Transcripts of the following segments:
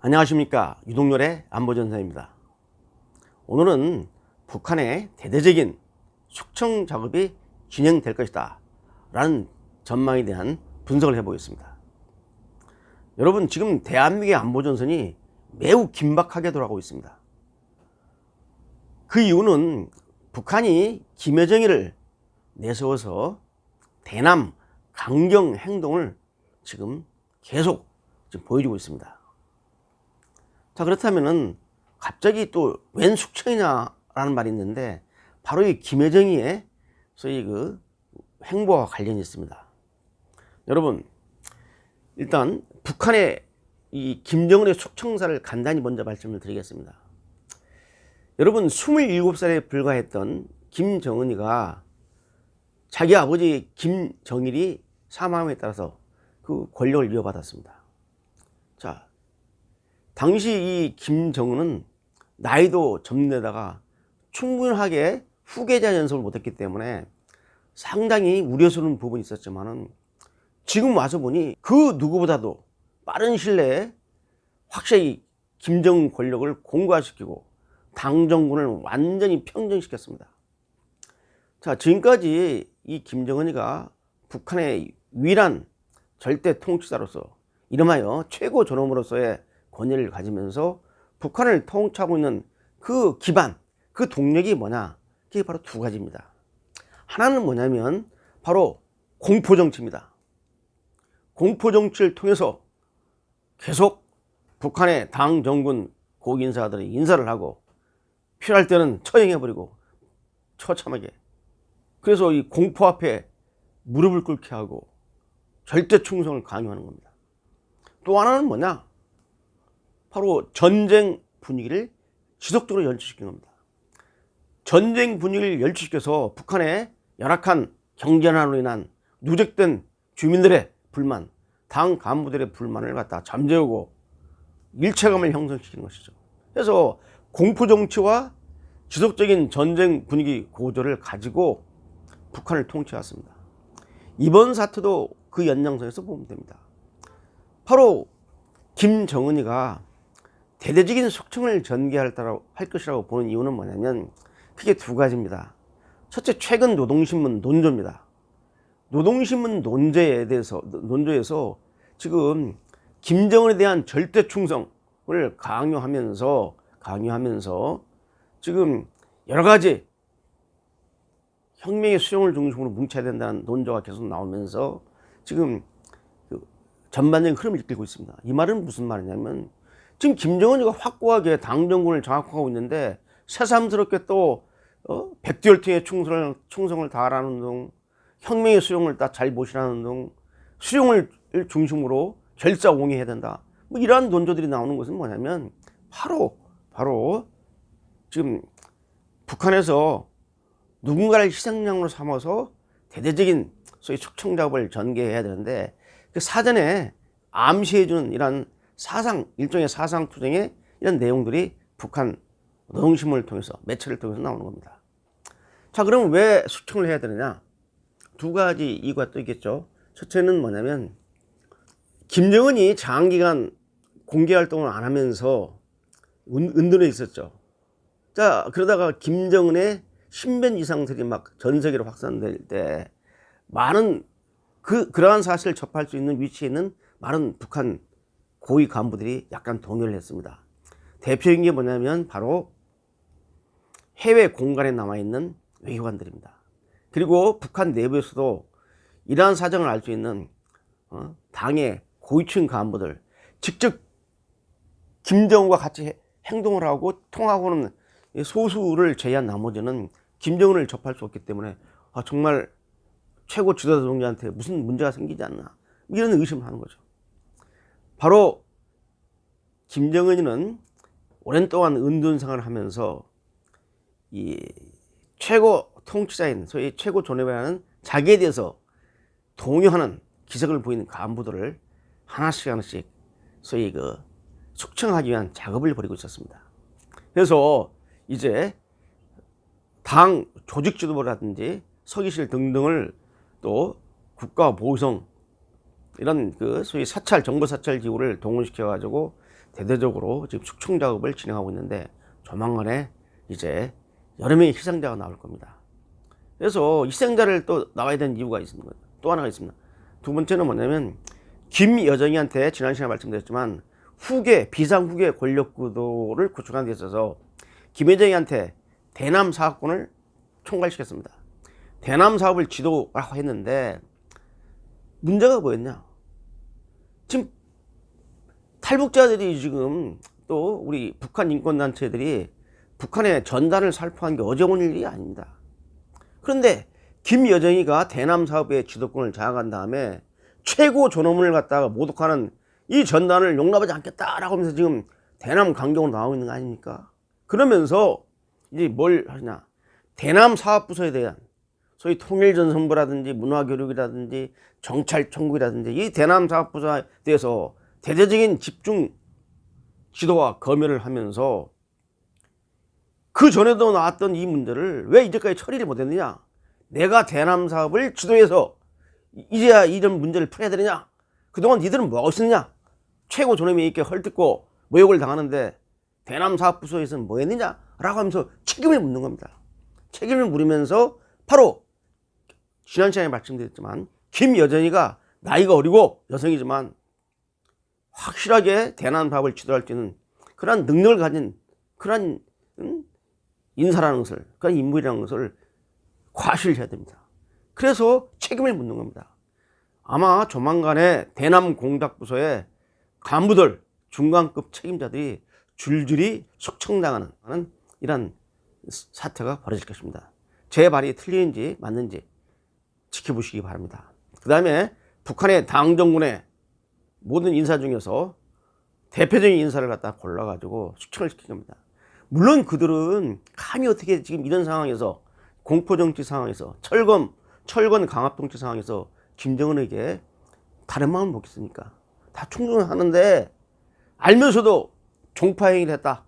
안녕하십니까, 유동열의 안보전사입니다. 오늘은 북한의 대대적인 숙청 작업이 진행될 것이다 라는 전망에 대한 분석을 해보겠습니다. 여러분, 지금 대한민국의 안보전선이 매우 긴박하게 돌아가고 있습니다. 그 이유는 북한이 김여정이를 내세워서 대남 강경 행동을 지금 계속 보여주고 있습니다. 자, 그렇다면은 갑자기 또 웬 숙청이냐라는 말이 있는데, 바로 이 김여정이의 소위 그 행보와 관련이 있습니다. 여러분, 일단 북한의 이 김정은의 숙청사를 간단히 먼저 말씀을 드리겠습니다. 여러분, 27살에 불과했던 김정은이가 자기 아버지 김정일이 사망함에 따라서 그 권력을 이어받았습니다. 자, 당시 이 김정은은 나이도 젊은데다가 충분하게 후계자 연습을 못했기 때문에 상당히 우려스러운 부분이 있었지만은, 지금 와서 보니 그 누구보다도 빠른 시일 내에 확실히 김정은 권력을 공고화시키고 당정군을 완전히 평정시켰습니다. 자, 지금까지 이 김정은이가 북한의 유일한 절대 통치자로서 이름하여 최고 존엄으로서의 권위를 가지면서 북한을 통치하고 있는 그 기반, 그 동력이 뭐냐? 그게 바로 두 가지입니다. 하나는 뭐냐면 바로 공포정치입니다. 공포정치를 통해서 계속 북한의 당, 정군, 고위 인사들이 인사를 하고 필요할 때는 처형해버리고 처참하게, 그래서 이 공포 앞에 무릎을 꿇게 하고 절대 충성을 강요하는 겁니다. 또 하나는 뭐냐? 바로 전쟁 분위기를 지속적으로 연출시키는 겁니다. 전쟁 분위기를 연출시켜서 북한의 열악한 경제난으로 인한 누적된 주민들의 불만, 당 간부들의 불만을 갖다 잠재우고 일체감을 형성시키는 것이죠. 그래서 공포정치와 지속적인 전쟁 분위기 고조를 가지고 북한을 통치해왔습니다. 이번 사태도 그 연장선에서 보면 됩니다. 바로 김정은이가 대대적인 숙청을 전개할 것이라고 보는 이유는 뭐냐면 크게 두 가지입니다. 첫째, 최근 노동신문 논조입니다. 노동신문 논조에서 지금 김정은에 대한 절대 충성을 강요하면서 지금 여러 가지 혁명의 수용을 중심으로 뭉쳐야 된다는 논조가 계속 나오면서 지금 그 전반적인 흐름을 이끌고 있습니다. 이 말은 무슨 말이냐면, 지금 김정은이가 확고하게 당정군을 장악하고 있는데 새삼스럽게 또 백두혈통의 충성을 다하라는 등, 혁명의 수용을 다 잘 모시라는 등, 수용을 중심으로 결사옹위해야 된다, 뭐 이러한 논조들이 나오는 것은 뭐냐면 바로 지금 북한에서 누군가를 희생양으로 삼아서 대대적인 소위 숙청 작업을 전개해야 되는데, 그 사전에 암시해주는 이런 일종의 사상투쟁의 이런 내용들이 북한 노동신문을 통해서, 매체를 통해서 나오는 겁니다. 자, 그럼 왜 숙청을 해야 되느냐? 두 가지 이유가 또 있겠죠. 첫째는 뭐냐면, 김정은이 장기간 공개 활동을 안 하면서 은둔해 있었죠. 자, 그러다가 김정은의 신변 이상들이 막 전 세계로 확산될 때 많은 그러한 사실을 접할 수 있는 위치에 있는 많은 북한 고위 간부들이 약간 동요를 했습니다. 대표적인 게 뭐냐면 바로 해외 공간에 남아있는 외교관들입니다. 그리고 북한 내부에서도 이러한 사정을 알 수 있는 당의 고위층 간부들, 직접 김정은과 같이 행동을 하고 통하고는 소수를 제외한 나머지는 김정은을 접할 수 없기 때문에 정말 최고 지도자 동지한테 무슨 문제가 생기지 않나, 이런 의심을 하는 거죠. 바로 김정은이는 오랜 동안 은둔 생활을 하면서 이 최고 통치자인, 소위 최고 존엄이라는 자기에 대해서 동요하는 기색을 보이는 간부들을 하나씩 소위 그 숙청하기 위한 작업을 벌이고 있었습니다. 그래서 이제 당 조직 지도부라든지 서기실 등등을, 또 국가보위성, 이런 그 소위 사찰, 정보 사찰 기구를 동원시켜 가지고 대대적으로 지금 숙청 작업을 진행하고 있는데 조만간에 이제 여러 명의 희생자가 나올 겁니다. 그래서 희생자를 또 나와야 되는 이유가 있습니다. 또 하나가 있습니다. 두 번째는 뭐냐면 김여정이한테 지난 시간에 말씀드렸지만 비상 후계 권력 구도를 구축하는 데 있어서 김여정이한테 대남 사업권을 총괄시켰습니다. 대남 사업을 지도하고 했는데 문제가 뭐였냐? 지금 탈북자들이 지금 또 우리 북한 인권단체들이 북한의 전단을 살포한 게 어제온 일이 아닙니다. 그런데 김여정이가 대남 사업의 주도권을 장악한 다음에 최고 존엄을 갖다가 모독하는 이 전단을 용납하지 않겠다라고 하면서 지금 대남 강경으로 나오고 있는 거 아닙니까? 그러면서 이제 뭘 하냐? 대남 사업부서에 대한 소위 통일전선부라든지 문화교육이라든지 정찰총국이라든지 이 대남 사업부서에 대해서 대대적인 집중 지도와 검열을 하면서 그 전에도 나왔던 이 문제를 왜 이제까지 처리를 못했느냐? 내가 대남 사업을 지도해서 이제야 이런 문제를 풀어야 되느냐? 그동안 니들은 뭐하고 있었느냐? 최고 존엄이 이렇게 헐뜯고 모욕을 당하는데 대남 사업부서에서는 뭐 했느냐? 라고 하면서 책임을 묻는 겁니다. 책임을 물으면서 바로 지난 시간에 말씀드렸지만 김여정이가 나이가 어리고 여성이지만 확실하게 대남 사업을 지도할 수 있는 그런 능력을 가진 그런 인사라는 것을, 그런 인물이라는 것을 과시를 해야 됩니다. 그래서 책임을 묻는 겁니다. 아마 조만간에 대남 공작부서의 간부들, 중간급 책임자들이 줄줄이 숙청당하는 이런 사태가 벌어질 것입니다. 제 말이 틀리는지 맞는지 지켜보시기 바랍니다. 그 다음에 북한의 당정군의 모든 인사 중에서 대표적인 인사를 갖다 골라가지고 숙청을 시킨 겁니다. 물론 그들은 감히 어떻게 지금 이런 상황에서 공포정치 상황에서 철권 강압정치 상황에서 김정은에게 다른 마음을 먹겠습니까? 다 충분하는데 알면서도 종파행위를 했다,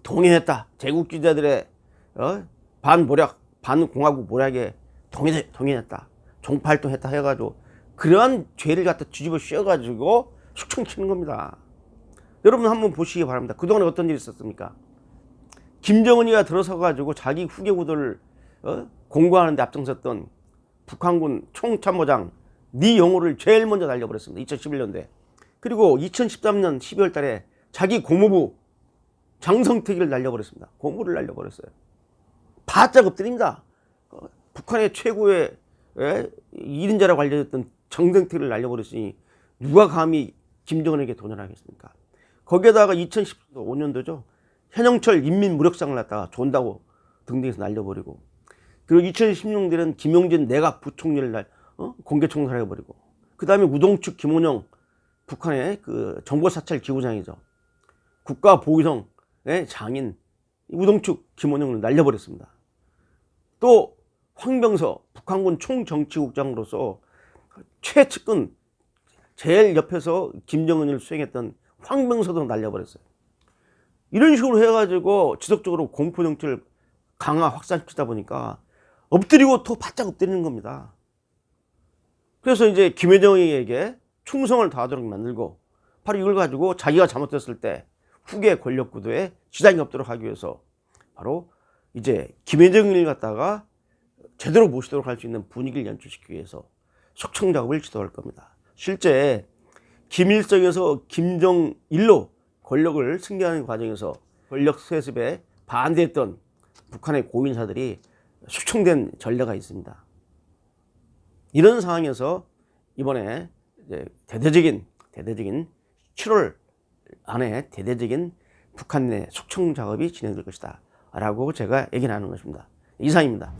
동의했다, 제국주의자들의 반모략, 반공화국 모략에 동의했다, 종파활동했다 해가지고 그러한 죄를 갖다 뒤집어 씌워가지고 숙청시키는 겁니다. 여러분 한번 보시기 바랍니다. 그동안에 어떤 일이 있었습니까? 김정은이가 들어서가지고 자기 후계구들을 공고하는 데 앞장섰던 북한군 총참모장 리영호를 제일 먼저 날려버렸습니다. 2011년도에. 그리고 2013년 12월 달에 자기 고모부 장성택이를 날려버렸습니다. 고모를 날려버렸어요. 바짝 엎드립니다. 북한의 최고의 1인자라고 알려졌던 장성택을 날려버렸으니 누가 감히 김정은에게 도전하겠습니까? 거기에다가 2015년도죠. 현영철 인민무력상을 갖다가 존다고 등등해서 날려버리고, 그리고 2016년에는 김용진 내각 부총리를 공개총살해버리고, 그 다음에 우동축 김원영 북한의 그 정보사찰 기구장이죠. 국가보위성의 장인 우동축 김원영을 날려버렸습니다. 또 황병서 북한군 총정치국장으로서 최측근 제일 옆에서 김정은을 수행했던 황병서도 날려버렸어요. 이런 식으로 해가지고 지속적으로 공포정치를 강화 확산시키다 보니까 엎드리고 또 바짝 엎드리는 겁니다. 그래서 이제 김여정에게 충성을 다하도록 만들고, 바로 이걸 가지고 자기가 잘못했을 때 후계 권력 구도에 지장이 없도록 하기 위해서 바로 이제 김여정을 갖다가 제대로 모시도록 할 수 있는 분위기를 연출시키기 위해서 숙청 작업을 지도할 겁니다. 실제 김일성에서 김정일로 권력을 승계하는 과정에서 권력 세습에 반대했던 북한의 고인사들이 숙청된 전례가 있습니다. 이런 상황에서 이번에 이제 대대적인 7월 안에 대대적인 북한 내 숙청 작업이 진행될 것이다 라고 제가 얘기를 하는 것입니다. 이상입니다.